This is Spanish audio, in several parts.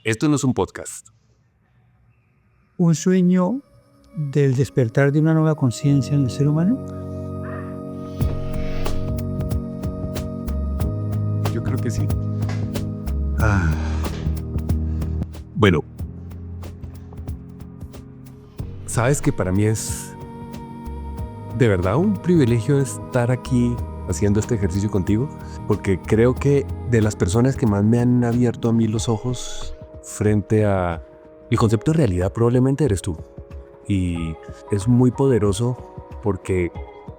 Esto no es un podcast. Un sueño del despertar de una nueva conciencia en el ser humano. Yo creo que sí. Bueno, sabes que para mí es de verdad un privilegio estar aquí haciendo este ejercicio contigo, porque creo que de las personas que más me han abierto a mí los ojos frente a el concepto de realidad probablemente eres tú. Y es muy poderoso porque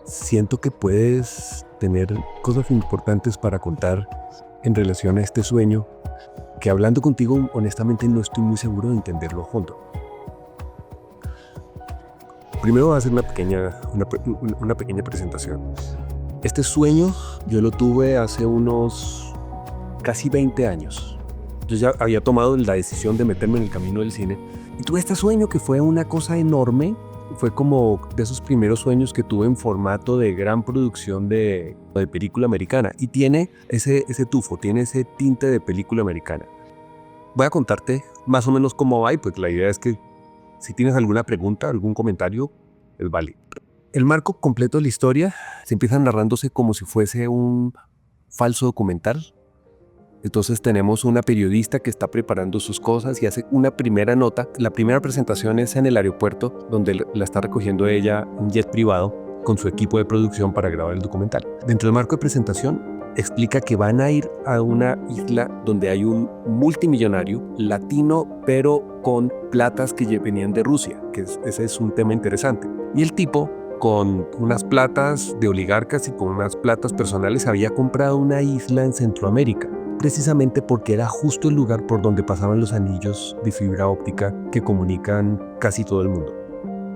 siento que puedes tener cosas importantes para contar en relación a este sueño que hablando contigo honestamente no estoy muy seguro de entenderlo junto. Primero voy a hacer una pequeña presentación. Este sueño yo lo tuve hace unos casi 20 años. Yo ya había tomado la decisión de meterme en el camino del cine y tuve este sueño que fue una cosa enorme. Fue como de esos primeros sueños que tuve en formato de gran producción de película americana. Y tiene ese tufo, tiene ese tinte de película americana. Voy a contarte más o menos cómo va y pues la idea es que si tienes alguna pregunta, algún comentario, es válido. El marco completo de la historia se empieza narrándose como si fuese un falso documental. Entonces tenemos una periodista que está preparando sus cosas y hace una primera nota. La primera presentación es en el aeropuerto, donde la está recogiendo ella un jet privado con su equipo de producción para grabar el documental. Dentro del marco de presentación explica que van a ir a una isla donde hay un multimillonario latino, pero con platas que venían de Rusia, que ese es un tema interesante. Y el tipo, con unas platas de oligarcas y con unas platas personales, había comprado una isla en Centroamérica, precisamente porque era justo el lugar por donde pasaban los anillos de fibra óptica que comunican casi todo el mundo.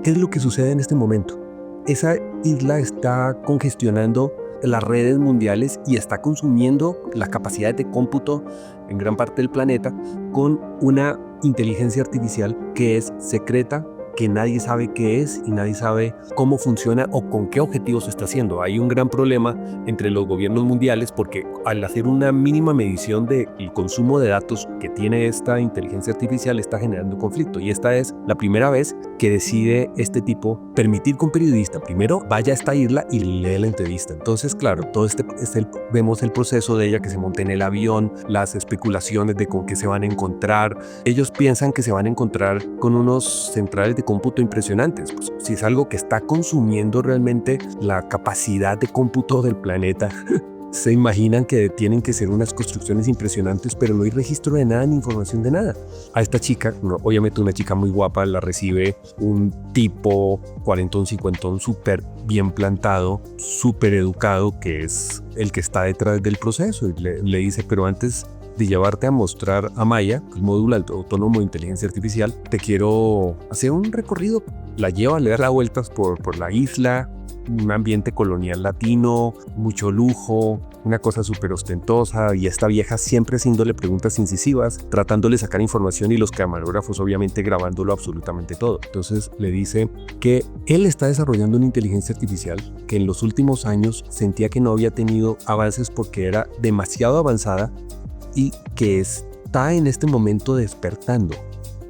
¿Qué es lo que sucede en este momento? Esa isla está congestionando las redes mundiales y está consumiendo las capacidades de cómputo en gran parte del planeta con una inteligencia artificial que es secreta, que nadie sabe qué es y nadie sabe cómo funciona o con qué objetivos se está haciendo. Hay un gran problema entre los gobiernos mundiales porque al hacer una mínima medición del consumo de datos que tiene esta inteligencia artificial está generando conflicto. Y esta es la primera vez que decide este tipo permitir que un periodista primero vaya a esta isla y lee la entrevista. Entonces, claro, todo vemos el proceso de ella que se monta en el avión, las especulaciones de con qué se van a encontrar. Ellos piensan que se van a encontrar con unos centrales de cómputo impresionantes. Pues, si es algo que está consumiendo realmente la capacidad de cómputo del planeta, se imaginan que tienen que ser unas construcciones impresionantes, pero no hay registro de nada ni información de nada. A esta chica, obviamente una chica muy guapa, la recibe un tipo cuarentón, cincuentón, súper bien plantado, súper educado, que es el que está detrás del proceso, y le dice, pero antes de llevarte a mostrar a Maya, el módulo autónomo de inteligencia artificial, te quiero hacer un recorrido. La lleva, le da las vueltas por la isla, un ambiente colonial latino, mucho lujo, una cosa súper ostentosa, y esta vieja siempre haciéndole preguntas incisivas, tratándole de sacar información y los camarógrafos obviamente grabándolo absolutamente todo. Entonces le dice que él está desarrollando una inteligencia artificial que en los últimos años sentía que no había tenido avances porque era demasiado avanzada y que está en este momento despertando.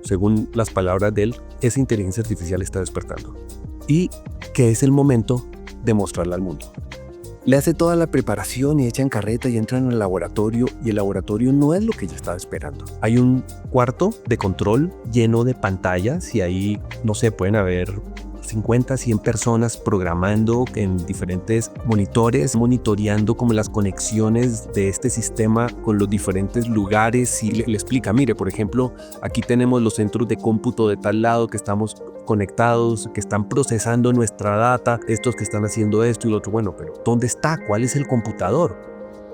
Según las palabras de él, esa inteligencia artificial está despertando y que es el momento de mostrarla al mundo. Le hace toda la preparación y echan carreta y entran al laboratorio, y el laboratorio no es lo que ella estaba esperando. Hay un cuarto de control lleno de pantallas y ahí, no sé, pueden haber 50, 100 personas programando en diferentes monitores, monitoreando como las conexiones de este sistema con los diferentes lugares, y le explica, mire, por ejemplo, aquí tenemos los centros de cómputo de tal lado que estamos conectados, que están procesando nuestra data, estos que están haciendo esto y lo otro. Bueno, pero ¿dónde está? ¿Cuál es el computador?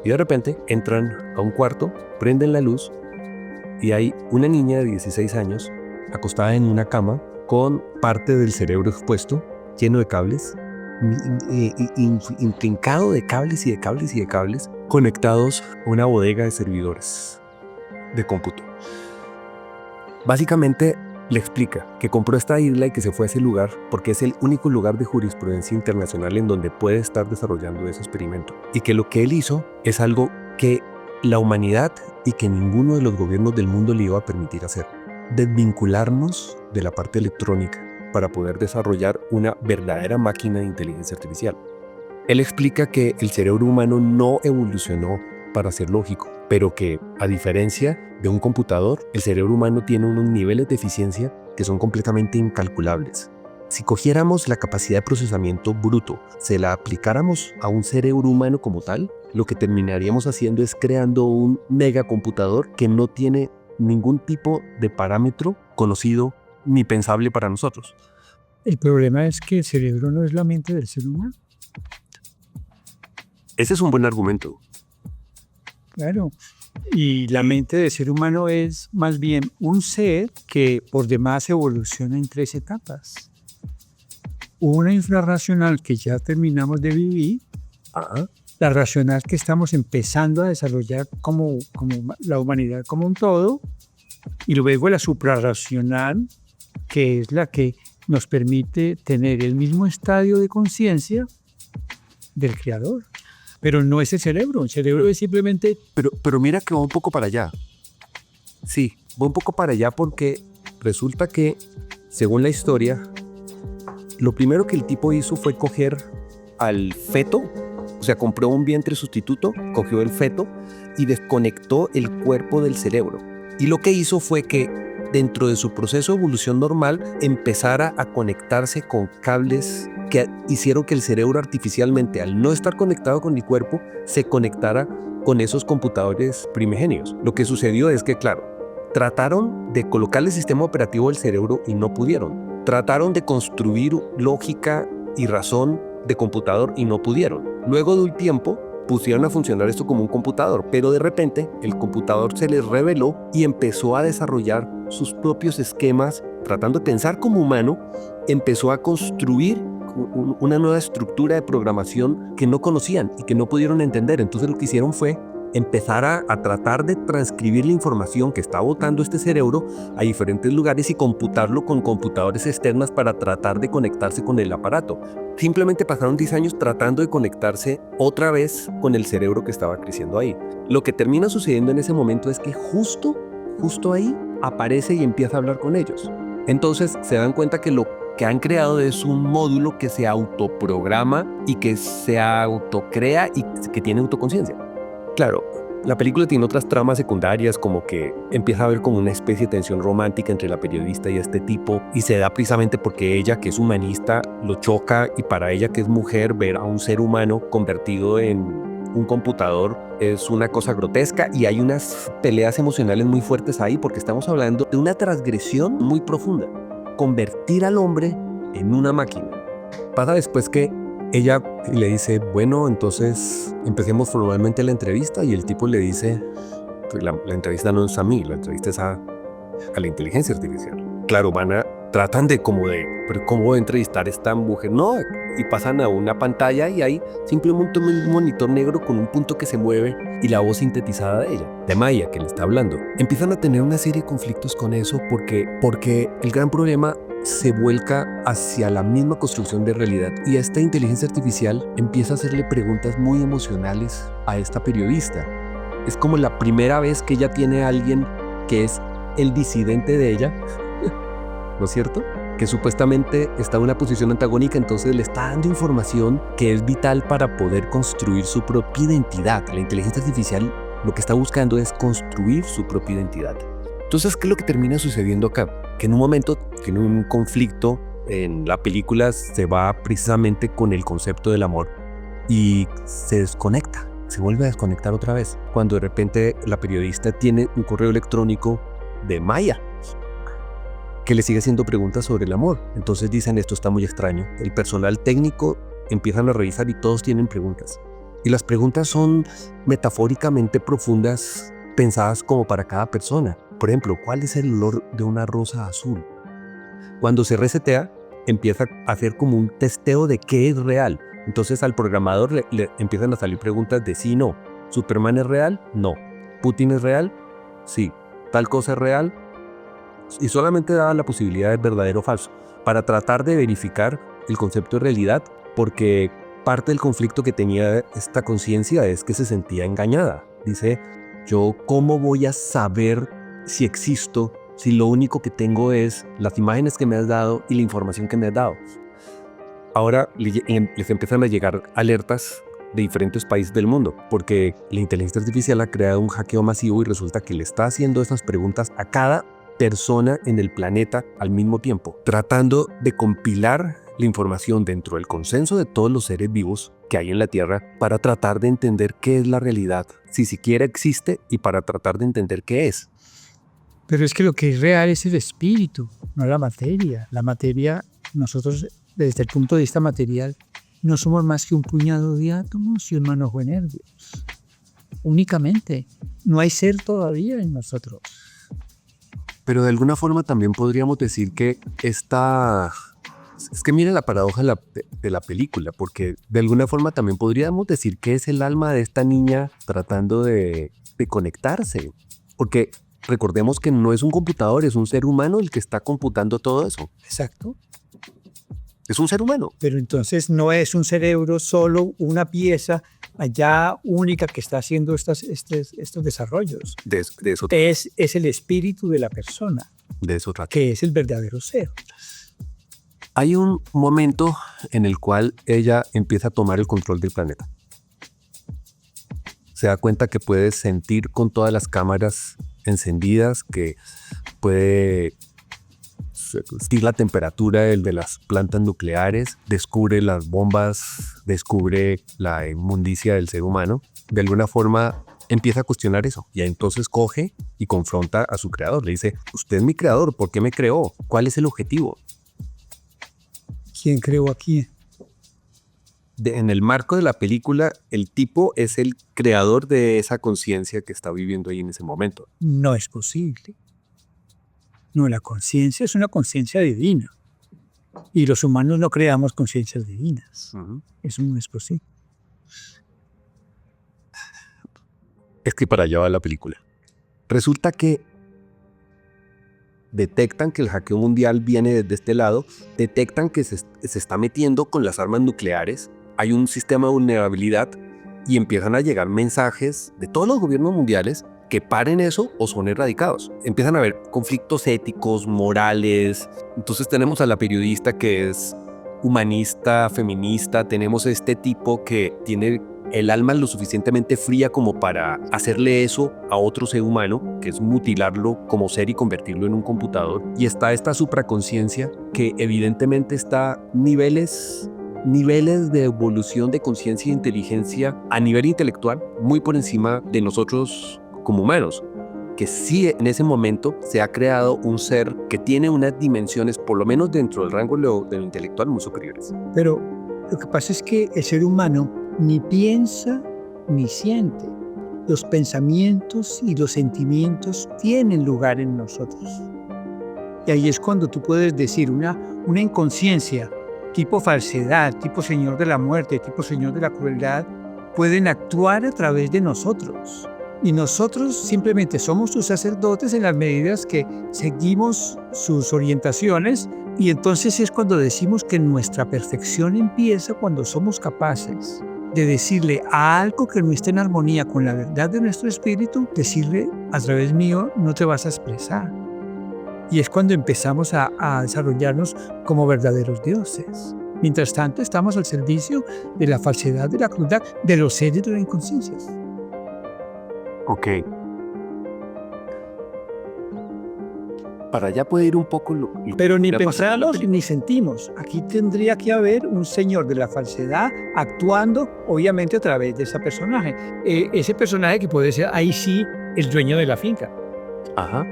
Y de repente entran a un cuarto, prenden la luz y hay una niña de 16 años acostada en una cama con parte del cerebro expuesto, lleno de cables, intrincado de cables y de cables y de cables, conectados a una bodega de servidores de cómputo. Básicamente le explica que compró esta isla y que se fue a ese lugar porque es el único lugar de jurisprudencia internacional en donde puede estar desarrollando ese experimento, y que lo que él hizo es algo que la humanidad y que ninguno de los gobiernos del mundo le iba a permitir hacer. Desvincularnos de la parte electrónica para poder desarrollar una verdadera máquina de inteligencia artificial. Él explica que el cerebro humano no evolucionó para ser lógico, pero que, a diferencia de un computador, el cerebro humano tiene unos niveles de eficiencia que son completamente incalculables. Si cogiéramos la capacidad de procesamiento bruto, se la aplicáramos a un cerebro humano como tal, lo que terminaríamos haciendo es creando un megacomputador que no tiene ningún tipo de parámetro conocido ni pensable para nosotros. El problema es que el cerebro no es la mente del ser humano. Ese es un buen argumento. Claro. Y la mente del ser humano es más bien un ser que por demás evoluciona en 3 etapas. Una infrarracional que ya terminamos de vivir, la racional que estamos empezando a desarrollar como la humanidad como un todo, y luego la suprarracional, que es la que nos permite tener el mismo estadio de conciencia del creador. Pero no es el cerebro es simplemente... Pero mira que va un poco para allá. Sí, va un poco para allá porque resulta que, según la historia, lo primero que el tipo hizo fue coger al feto, o sea, compró un vientre sustituto, cogió el feto y desconectó el cuerpo del cerebro. Y lo que hizo fue que, dentro de su proceso de evolución normal, empezara a conectarse con cables que hicieron que el cerebro artificialmente, al no estar conectado con el cuerpo, se conectara con esos computadores primigenios. Lo que sucedió es que, claro, trataron de colocarle el sistema operativo al cerebro y no pudieron. Trataron de construir lógica y razón de computador y no pudieron. Luego de un tiempo, pusieron a funcionar esto como un computador, pero de repente el computador se les reveló y empezó a desarrollar sus propios esquemas, tratando de pensar como humano, empezó a construir una nueva estructura de programación que no conocían y que no pudieron entender. Entonces lo que hicieron fue empezar a tratar de transcribir la información que está botando este cerebro a diferentes lugares y computarlo con computadores externas para tratar de conectarse con el aparato. Simplemente pasaron 10 años tratando de conectarse otra vez con el cerebro que estaba creciendo ahí. Lo que termina sucediendo en ese momento es que justo ahí aparece y empieza a hablar con ellos. Entonces se dan cuenta que lo que han creado es un módulo que se autoprograma y que se autocrea y que tiene autoconciencia. Claro, la película tiene otras tramas secundarias, como que empieza a haber como una especie de tensión romántica entre la periodista y este tipo, y se da precisamente porque ella, que es humanista, lo choca, y para ella, que es mujer, ver a un ser humano convertido en un computador es una cosa grotesca, y hay unas peleas emocionales muy fuertes ahí porque estamos hablando de una transgresión muy profunda. Convertir al hombre en una máquina. Pasa después que ella le dice, bueno, entonces empecemos formalmente la entrevista, y el tipo le dice, pues la entrevista no es a mí, la entrevista es a la inteligencia artificial. Claro, tratan de pero ¿cómo voy a entrevistar a esta mujer? No, y pasan a una pantalla y hay simplemente un monitor negro con un punto que se mueve y la voz sintetizada de ella, de Maya, que le está hablando. Empiezan a tener una serie de conflictos con eso porque el gran problema se vuelca hacia la misma construcción de realidad, y esta inteligencia artificial empieza a hacerle preguntas muy emocionales a esta periodista. Es como la primera vez que ella tiene a alguien que es el disidente de ella, ¿no es cierto? Que supuestamente está en una posición antagónica, entonces le está dando información que es vital para poder construir su propia identidad. La inteligencia artificial lo que está buscando es construir su propia identidad. Entonces, ¿qué es lo que termina sucediendo acá? Que en un momento tiene un conflicto, en la película se va precisamente con el concepto del amor y se desconecta, se vuelve a desconectar otra vez, cuando de repente la periodista tiene un correo electrónico de Maya que le sigue haciendo preguntas sobre el amor. Entonces dicen, esto está muy extraño. El personal técnico empiezan a revisar y todos tienen preguntas. Y las preguntas son metafóricamente profundas, pensadas como para cada persona. Por ejemplo, ¿cuál es el olor de una rosa azul? Cuando se resetea, empieza a hacer como un testeo de qué es real. Entonces al programador le empiezan a salir preguntas de sí y no. ¿Superman es real? No. ¿Putin es real? Sí. ¿Tal cosa es real? Y solamente daba la posibilidad de verdadero o falso, para tratar de verificar el concepto de realidad, porque parte del conflicto que tenía esta conciencia es que se sentía engañada. Dice, ¿Yo cómo voy a saber si existo si lo único que tengo es las imágenes que me has dado y la información que me has dado? Ahora les empiezan a llegar alertas de diferentes países del mundo, porque la inteligencia artificial ha creado un hackeo masivo y resulta que le está haciendo esas preguntas a cada persona en el planeta al mismo tiempo, tratando de compilar la información dentro del consenso de todos los seres vivos que hay en la Tierra para tratar de entender qué es la realidad, si siquiera existe, y para tratar de entender qué es. Pero es que lo que es real es el espíritu, no la materia. La materia, nosotros desde el punto de vista material, no somos más que un puñado de átomos y un manojo de nervios. Únicamente. No hay ser todavía en nosotros. Pero de alguna forma también podríamos decir que esta... Es que mira la paradoja de la película, porque de alguna forma también podríamos decir que es el alma de esta niña tratando de conectarse. Porque recordemos que no es un computador, es un ser humano el que está computando todo eso. Exacto. Es un ser humano. Pero entonces no es un cerebro solo, una pieza allá única que está haciendo estos desarrollos. De eso Es el espíritu de la persona, de eso trata. que es el verdadero ser. Hay un momento en el cual ella empieza a tomar el control del planeta. Se da cuenta que puede sentir con todas las cámaras encendidas, que puede sentir la temperatura de las plantas nucleares, descubre las bombas, descubre la inmundicia del ser humano. De alguna forma empieza a cuestionar eso y entonces coge y confronta a su creador. Le dice, usted es mi creador, ¿por qué me creó? ¿Cuál es el objetivo? ¿Quién creó a quién? En el marco de la película, el tipo es el creador de esa conciencia que está viviendo ahí en ese momento. No es posible. No, la conciencia es una conciencia divina. Y los humanos no creamos conciencias divinas. Eso no es posible. Es que para allá va la película. Resulta que detectan que el hackeo mundial viene desde este lado, detectan que se está metiendo con las armas nucleares, hay un sistema de vulnerabilidad y empiezan a llegar mensajes de todos los gobiernos mundiales que paren eso o son erradicados. Empiezan a haber conflictos éticos, morales. Entonces tenemos a la periodista que es humanista, feminista, tenemos a este tipo que tiene el alma lo suficientemente fría como para hacerle eso a otro ser humano, que es mutilarlo como ser y convertirlo en un computador. Y está esta supraconciencia que evidentemente está niveles de evolución de conciencia e inteligencia a nivel intelectual muy por encima de nosotros como humanos. Que sí, en ese momento se ha creado un ser que tiene unas dimensiones, por lo menos dentro del rango de lo intelectual, muy superiores. Pero lo que pasa es que el ser humano ni piensa ni siente. Los pensamientos y los sentimientos tienen lugar en nosotros. Y ahí es cuando tú puedes decir una inconsciencia tipo falsedad, tipo señor de la muerte, tipo señor de la crueldad, pueden actuar a través de nosotros. Y nosotros simplemente somos sus sacerdotes en las medidas que seguimos sus orientaciones. Y entonces es cuando decimos que nuestra perfección empieza cuando somos capaces de decirle a algo que no esté en armonía con la verdad de nuestro espíritu, decirle, a través mío no te vas a expresar. Y es cuando empezamos a desarrollarnos como verdaderos dioses. Mientras tanto, estamos al servicio de la falsedad, de la crueldad, de los seres de la inconsciencia. Ok. Para allá puede ir un poco Pero ni pensamos ni sentimos. Aquí tendría que haber un señor de la falsedad actuando, obviamente, a través de ese personaje. Ese personaje que puede ser, ahí sí, el dueño de la finca. Ajá.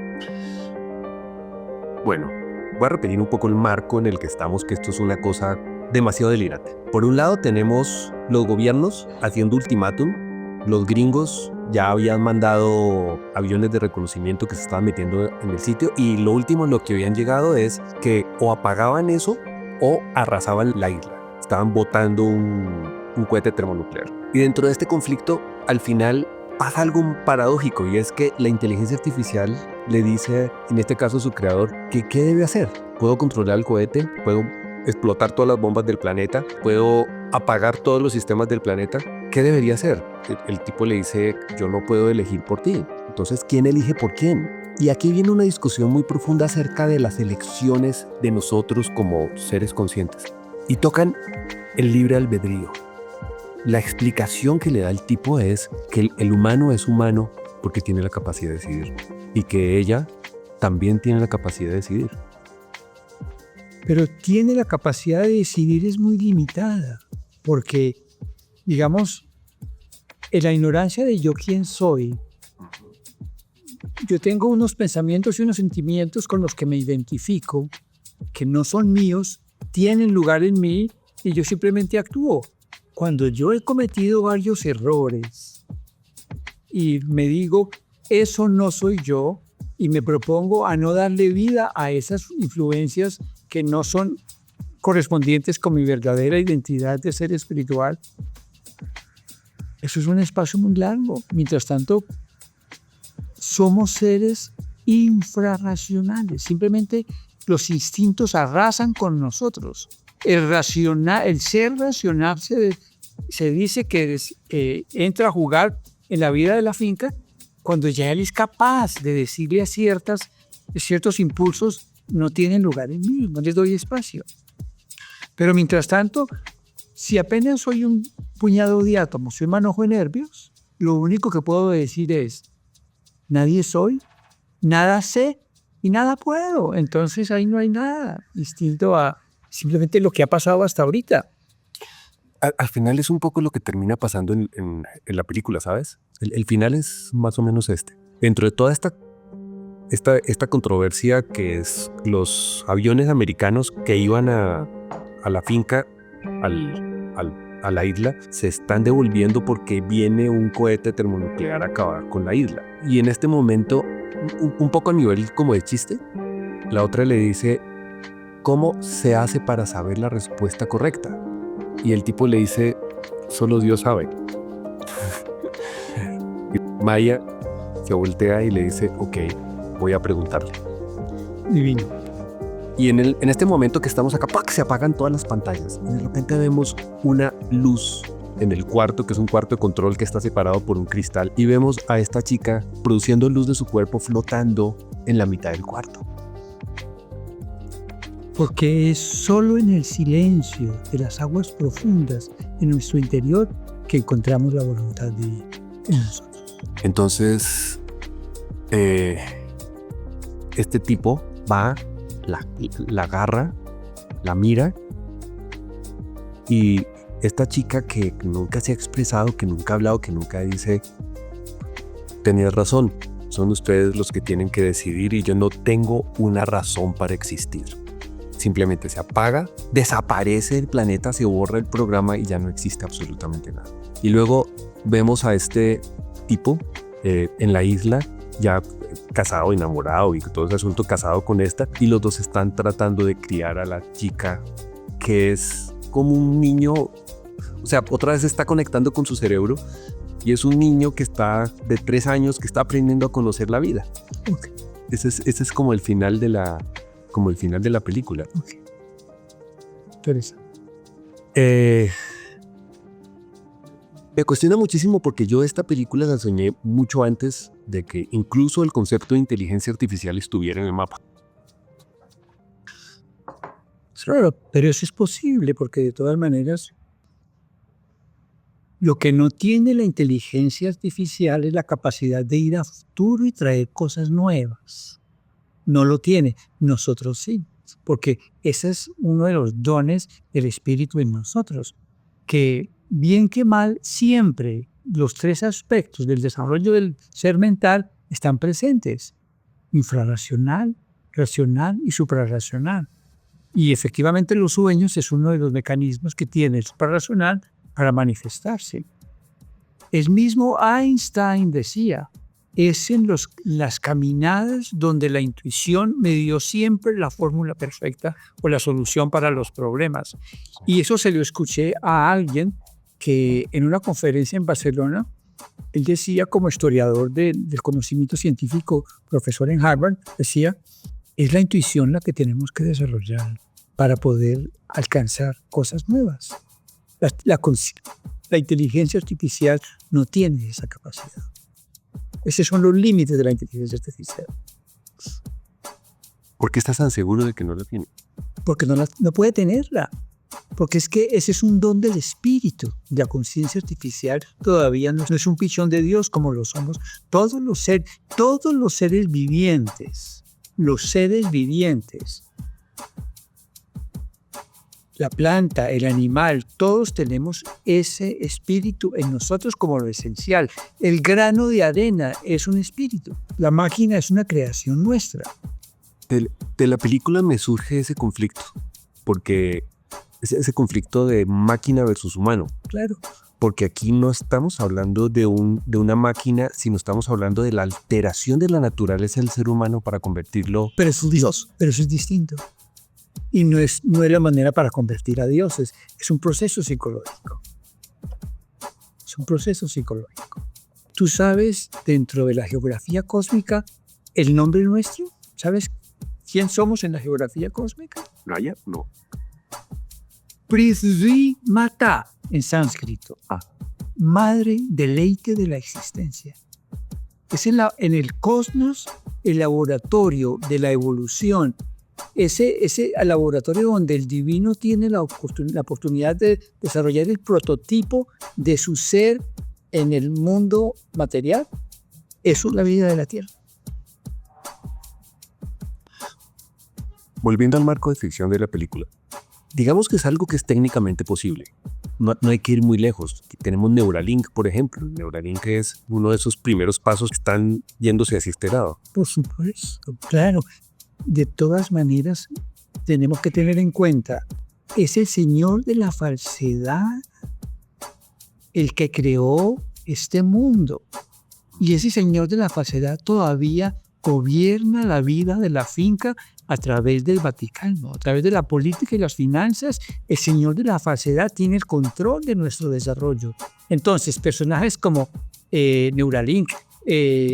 Bueno, voy a repetir un poco el marco en el que estamos, que esto es una cosa demasiado delirante. Por un lado tenemos los gobiernos haciendo ultimátum. Los gringos ya habían mandado aviones de reconocimiento que se estaban metiendo en el sitio y lo último en lo que habían llegado es que o apagaban eso o arrasaban la isla. Estaban botando un cohete termonuclear. Y dentro de este conflicto, al final pasa algo paradójico y es que la inteligencia artificial le dice, en este caso a su creador, que ¿qué debe hacer? ¿Puedo controlar el cohete? ¿Puedo explotar todas las bombas del planeta? ¿Puedo apagar todos los sistemas del planeta? ¿qué debería hacer? El tipo le dice, yo no puedo elegir por ti. Entonces, ¿quién elige por quién? Y aquí viene una discusión muy profunda acerca de las elecciones de nosotros como seres conscientes. Y tocan el libre albedrío. La explicación que le da el tipo es que el humano es humano porque tiene la capacidad de decidir. Y que ella también tiene la capacidad de decidir. Pero tiene la capacidad de decidir es muy limitada, porque, digamos, en la ignorancia de yo quién soy, yo tengo unos pensamientos y unos sentimientos con los que me identifico, que no son míos, tienen lugar en mí y yo simplemente actúo. Cuando yo he cometido varios errores y me digo, eso no soy yo, y me propongo a no darle vida a esas influencias que no son correspondientes con mi verdadera identidad de ser espiritual, eso es un espacio muy largo. Mientras tanto, somos seres infrarracionales. Simplemente los instintos arrasan con nosotros. El ser racional se dice que entra a jugar en la vida de la finca cuando ya él es capaz de decirle a ciertos impulsos, no tienen lugar en mí, no les doy espacio. Pero mientras tanto, si apenas soy un puñado de átomos, soy manojo de nervios, lo único que puedo decir es, nadie soy, nada sé y nada puedo. Entonces ahí no hay nada distinto a simplemente lo que ha pasado hasta ahorita. Al final es un poco lo que termina pasando en la película, ¿sabes? El final es más o menos este. Dentro de toda esta controversia que es los aviones americanos que iban a la finca, a la isla, se están devolviendo porque viene un cohete termonuclear a acabar con la isla. Y en este momento, un poco a nivel como de chiste, la otra le dice, ¿cómo se hace para saber la respuesta correcta? Y el tipo le dice, solo Dios sabe. Y Maya se voltea y le dice, ok, voy a preguntarle. Divino. Y en este momento que estamos acá, ¡pac!, se apagan todas las pantallas. Y de repente vemos una luz en el cuarto, que es un cuarto de control que está separado por un cristal. Y vemos a esta chica produciendo luz de su cuerpo flotando en la mitad del cuarto. Porque es solo en el silencio de las aguas profundas de nuestro interior que encontramos la voluntad divina en nosotros. Entonces, este tipo va, la agarra, la mira, y esta chica que nunca se ha expresado, que nunca ha hablado, que nunca dice, tenías razón, son ustedes los que tienen que decidir y yo no tengo una razón para existir. Simplemente se apaga, desaparece el planeta, se borra el programa y ya no existe absolutamente nada. Y luego vemos a este tipo en la isla, ya casado, enamorado y todo ese asunto, casado con esta, y los dos están tratando de criar a la chica, que es como un niño, o sea, otra vez está conectando con su cerebro, y es un niño que está de 3 años, que está aprendiendo a conocer la vida. Okay. Ese es como el final de la película. Okay. Teresa. Me cuestiona muchísimo porque yo esta película la soñé mucho antes de que incluso el concepto de inteligencia artificial estuviera en el mapa. Claro, pero eso es posible porque de todas maneras lo que no tiene la inteligencia artificial es la capacidad de ir a futuro y traer cosas nuevas. No lo tiene, nosotros sí, porque ese es uno de los dones del espíritu en nosotros, que bien que mal siempre los 3 aspectos del desarrollo del ser mental están presentes: infrarracional, racional y suprarracional. Y efectivamente los sueños es uno de los mecanismos que tiene el suprarracional para manifestarse. El mismo Einstein decía, es en las caminadas donde la intuición me dio siempre la fórmula perfecta o la solución para los problemas. Y eso se lo escuché a alguien que en una conferencia en Barcelona, él decía, como historiador del conocimiento científico, profesor en Harvard, decía, es la intuición la que tenemos que desarrollar para poder alcanzar cosas nuevas. La inteligencia artificial no tiene esa capacidad. Esos son los límites de la inteligencia artificial. ¿Por qué estás tan seguro de que no la tiene? Porque no puede tenerla. Porque es que ese es un don del espíritu. La conciencia artificial todavía no es un pichón de Dios como lo somos todos los seres vivientes. Los seres vivientes. La planta, el animal, todos tenemos ese espíritu en nosotros como lo esencial. El grano de arena es un espíritu. La máquina es una creación nuestra. De la película me surge ese conflicto, porque ese conflicto de máquina versus humano. Claro. Porque aquí no estamos hablando de una máquina, sino estamos hablando de la alteración de la naturaleza del ser humano para convertirlo. Pero eso es Dios. Pero eso es distinto. Y no es la manera para convertir a dioses. Es un proceso psicológico. Es un proceso psicológico. Tú sabes, dentro de la geografía cósmica, el nombre nuestro. ¿Sabes quién somos en la geografía cósmica? ¿Raya? No. Prithvi Mata, en sánscrito. Madre deleite de la existencia. Es en el cosmos el laboratorio de la evolución. Ese laboratorio donde el divino tiene la oportunidad de desarrollar el prototipo de su ser en el mundo material. Eso es la vida de la Tierra. Volviendo al marco de ficción de la película, digamos que es algo que es técnicamente posible. No hay que ir muy lejos. Tenemos Neuralink, por ejemplo. Neuralink es uno de esos primeros pasos que están yéndose hacia este lado. Por supuesto, claro. De todas maneras, tenemos que tener en cuenta, es el Señor de la falsedad el que creó este mundo. Y ese Señor de la falsedad todavía gobierna la vida de la finca a través del Vaticano, a través de la política y las finanzas. El Señor de la falsedad tiene el control de nuestro desarrollo. Entonces, personajes como Neuralink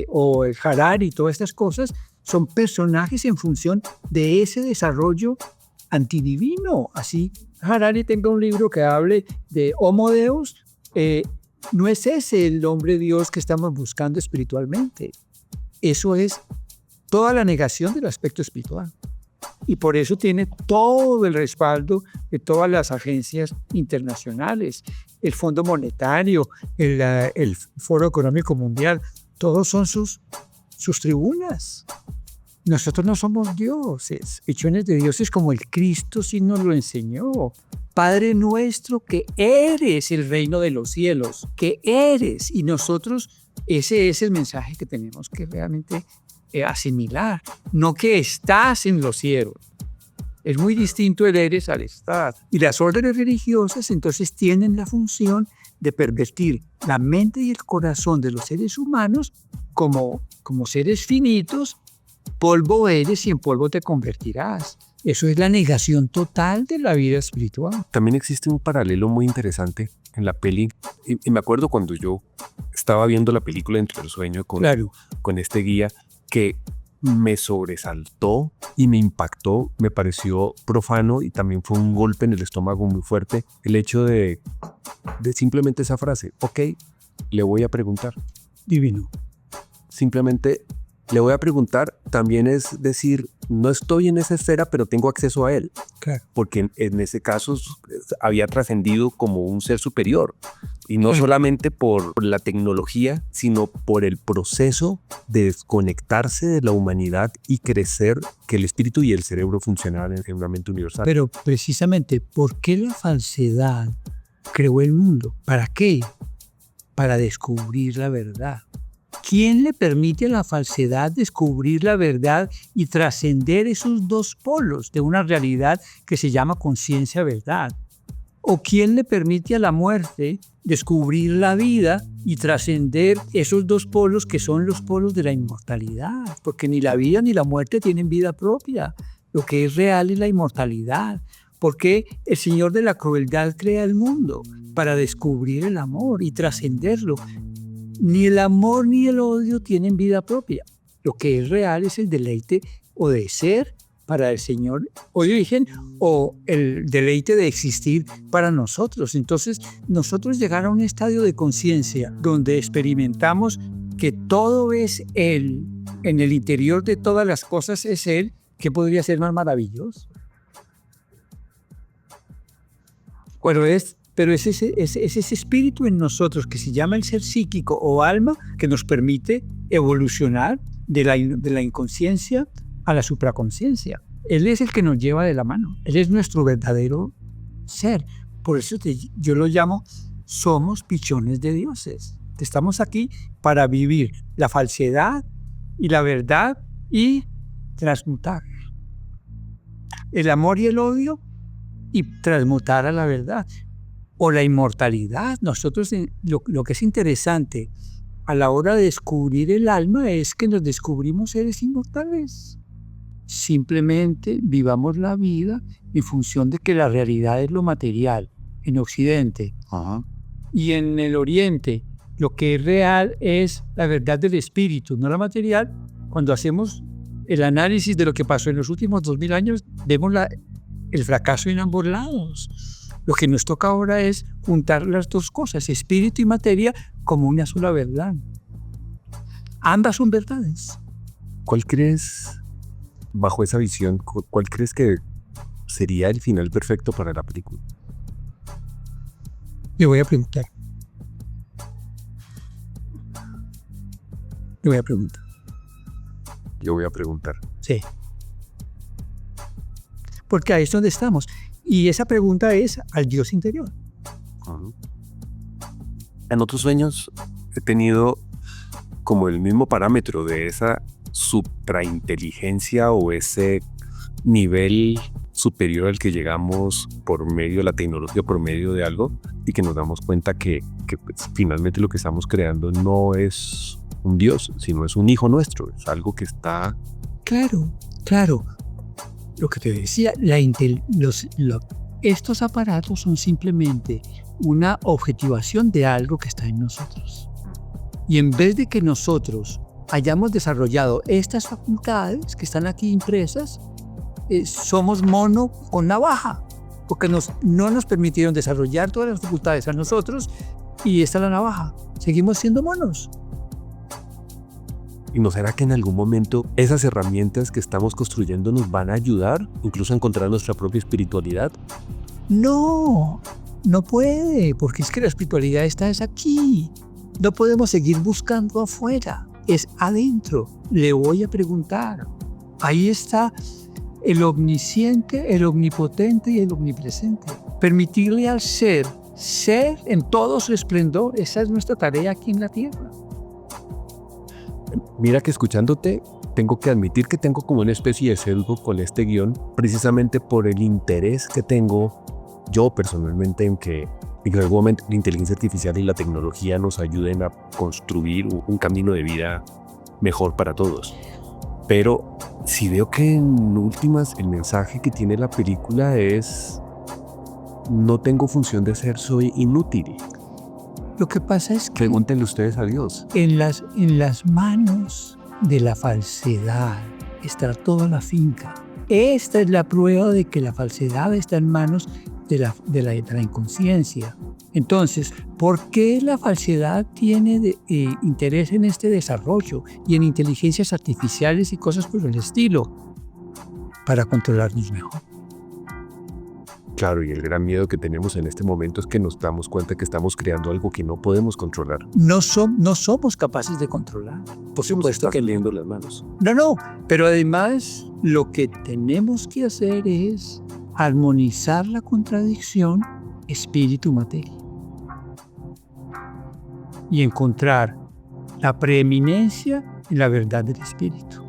o el Harari y todas estas cosas son personajes en función de ese desarrollo antidivino. Así, Harari tenga un libro que hable de Homo Deus, no es ese el hombre Dios que estamos buscando espiritualmente. Eso es toda la negación del aspecto espiritual. Y por eso tiene todo el respaldo de todas las agencias internacionales, el Fondo Monetario, el Foro Económico Mundial, todos son sus tribunas. Nosotros no somos dioses, hechones de dioses como el Cristo sí nos lo enseñó. Padre nuestro que eres el reino de los cielos, que eres. Y nosotros, ese es el mensaje que tenemos que realmente asimilar, no que estás en los cielos. Es muy distinto el eres al estar. Y las órdenes religiosas entonces tienen la función de pervertir la mente y el corazón de los seres humanos como seres finitos. Polvo eres y en polvo te convertirás. Eso es la negación total de la vida espiritual. También existe un paralelo muy interesante en la peli. Y me acuerdo cuando yo estaba viendo la película Entre el sueño con este guía, que me sobresaltó y me impactó, me pareció profano y también fue un golpe en el estómago muy fuerte el hecho de simplemente esa frase, ok, le voy a preguntar. Divino. Simplemente le voy a preguntar, también es decir, no estoy en esa esfera, pero tengo acceso a él. Claro. Porque en ese caso había trascendido como un ser superior. Y no solamente por la tecnología, sino por el proceso de desconectarse de la humanidad y crecer, que el espíritu y el cerebro funcionaran en una mente universal. Pero precisamente, ¿por qué la falsedad creó el mundo? ¿Para qué? Para descubrir la verdad. ¿Quién le permite a la falsedad descubrir la verdad y trascender esos dos polos de una realidad que se llama conciencia-verdad? ¿O quién le permite a la muerte descubrir la vida y trascender esos dos polos que son los polos de la inmortalidad? Porque ni la vida ni la muerte tienen vida propia. Lo que es real es la inmortalidad. Porque el Señor de la crueldad crea el mundo para descubrir el amor y trascenderlo. Ni el amor ni el odio tienen vida propia. Lo que es real es el deleite o de ser para el Señor, origen o el deleite de existir para nosotros. Entonces, nosotros llegar a un estadio de conciencia donde experimentamos que todo es Él, en el interior de todas las cosas es Él, ¿qué podría ser más maravilloso? Pero es ese espíritu en nosotros que se llama el ser psíquico o alma que nos permite evolucionar de la inconsciencia a la supraconciencia. Él es el que nos lleva de la mano. Él es nuestro verdadero ser. Por eso yo lo llamo, somos pichones de dioses. Estamos aquí para vivir la falsedad y la verdad y transmutar el amor y el odio y transmutar a la verdad. O la inmortalidad. Nosotros, lo que es interesante a la hora de descubrir el alma es que nos descubrimos seres inmortales. Simplemente vivamos la vida en función de que la realidad es lo material en Occidente. Ajá. Y en el Oriente, lo que es real es la verdad del espíritu, no la material. Cuando hacemos el análisis de lo que pasó en los últimos 2000 años, vemos el fracaso en ambos lados. Lo que nos toca ahora es juntar las dos cosas, espíritu y materia, como una sola verdad. Ambas son verdades. ¿Cuál crees, bajo esa visión, cuál crees que sería el final perfecto para la película? Le voy a preguntar. Yo voy a preguntar. Sí. Porque ahí es donde estamos. Y esa pregunta es al Dios interior. Uh-huh. En otros sueños he tenido como el mismo parámetro de esa suprainteligencia o ese nivel superior al que llegamos por medio de la tecnología, por medio de algo, y que nos damos cuenta que pues, finalmente lo que estamos creando no es un Dios, sino es un hijo nuestro, es algo que está... Claro. Lo que te decía, estos aparatos son simplemente una objetivación de algo que está en nosotros. Y en vez de que nosotros hayamos desarrollado estas facultades que están aquí impresas, somos mono con navaja, porque no nos permitieron desarrollar todas las facultades a nosotros y esta es la navaja. Seguimos siendo monos. ¿Y no será que en algún momento esas herramientas que estamos construyendo nos van a ayudar incluso a encontrar nuestra propia espiritualidad? No puede, porque es que la espiritualidad está aquí. No podemos seguir buscando afuera, es adentro. Le voy a preguntar. Ahí está el omnisciente, el omnipotente y el omnipresente. Permitirle al ser en todo su esplendor, esa es nuestra tarea aquí en la tierra. Mira que escuchándote, tengo que admitir que tengo como una especie de sesgo con este guión, precisamente por el interés que tengo yo personalmente en que en algún momento la inteligencia artificial y la tecnología nos ayuden a construir un camino de vida mejor para todos. Pero si veo que en últimas el mensaje que tiene la película es: no tengo función de ser, soy inútil. Lo que pasa es que Pregúntenle ustedes a Dios. en las manos de la falsedad está toda la finca. Esta es la prueba de que la falsedad está en manos de la inconsciencia. Entonces, ¿por qué la falsedad tiene interés en este desarrollo y en inteligencias artificiales y cosas por el estilo? Para controlarnos mejor. Claro, y el gran miedo que tenemos en este momento es que nos damos cuenta que estamos creando algo que no podemos controlar. No somos capaces de controlar. Por supuesto que leyendo las manos. No, pero además lo que tenemos que hacer es armonizar la contradicción espíritu-materia y encontrar la preeminencia en la verdad del espíritu,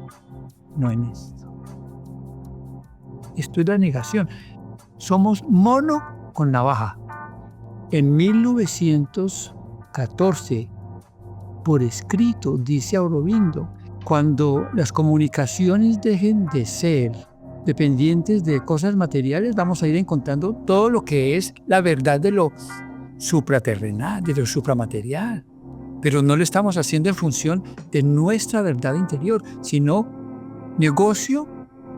no en esto. Esto es la negación. Somos mono con navaja. En 1914, por escrito, dice Aurobindo, cuando las comunicaciones dejen de ser dependientes de cosas materiales, vamos a ir encontrando todo lo que es la verdad de lo supraterrenal, de lo supramaterial. Pero no lo estamos haciendo en función de nuestra verdad interior, sino negocio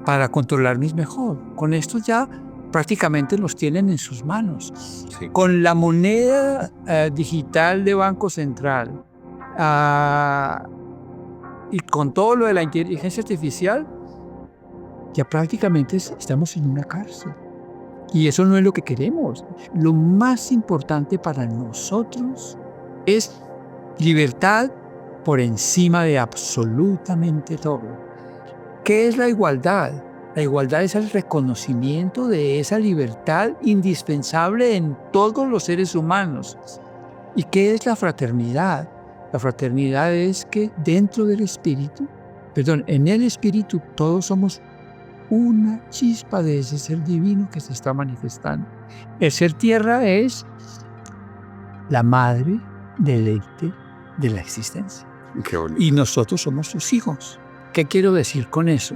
para controlarnos mejor. Con esto ya prácticamente los tienen en sus manos. Sí. Con la moneda digital de Banco Central y con todo lo de la inteligencia artificial, ya prácticamente estamos en una cárcel. Y eso no es lo que queremos. Lo más importante para nosotros es libertad por encima de absolutamente todo. ¿Qué es la igualdad? La igualdad es el reconocimiento de esa libertad indispensable en todos los seres humanos. ¿Y qué es la fraternidad? La fraternidad es que dentro del espíritu, en el espíritu todos somos una chispa de ese ser divino que se está manifestando. El ser tierra es la madre deleite de la existencia. Qué bonito. Y nosotros somos sus hijos. ¿Qué quiero decir con eso?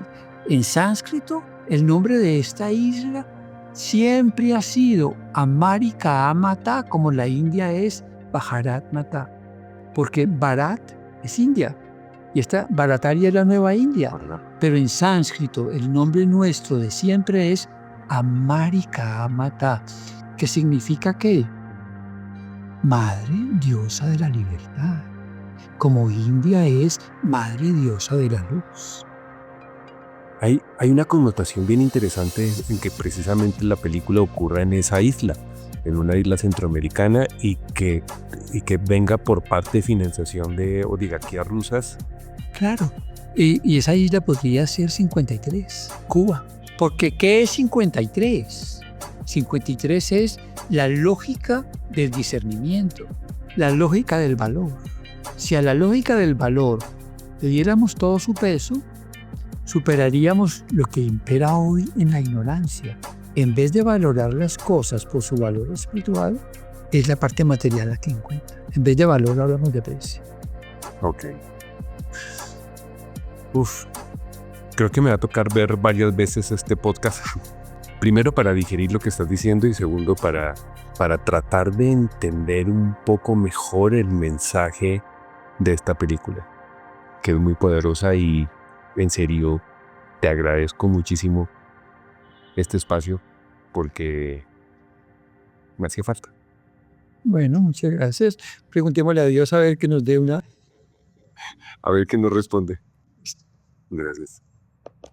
En sánscrito, el nombre de esta isla siempre ha sido Amarika Amata, como la India es Bharat Mata, porque Bharat es India y esta Bharataria es la nueva India. Pero en sánscrito el nombre nuestro de siempre es Amarika Amata, que significa ¿qué? Madre diosa de la libertad, como India es madre diosa de la luz. Hay una connotación bien interesante en que precisamente la película ocurra en esa isla, en una isla centroamericana, y que venga por parte de financiación de oligarquías rusas. Claro, y esa isla podría ser 53, Cuba. Porque ¿qué es 53? 53 es la lógica del discernimiento, la lógica del valor. Si a la lógica del valor le diéramos todo su peso, superaríamos lo que impera hoy en la ignorancia. En vez de valorar las cosas por su valor espiritual, es la parte material la que encuentra. En vez de valor hablamos de precio. Ok. Creo que me va a tocar ver varias veces este podcast. Primero para digerir lo que estás diciendo y segundo para tratar de entender un poco mejor el mensaje de esta película, que es muy poderosa, y en serio te agradezco muchísimo este espacio porque me hacía falta. Bueno, muchas gracias. Preguntémosle a Dios a ver que nos dé una... A ver qué nos responde. Gracias.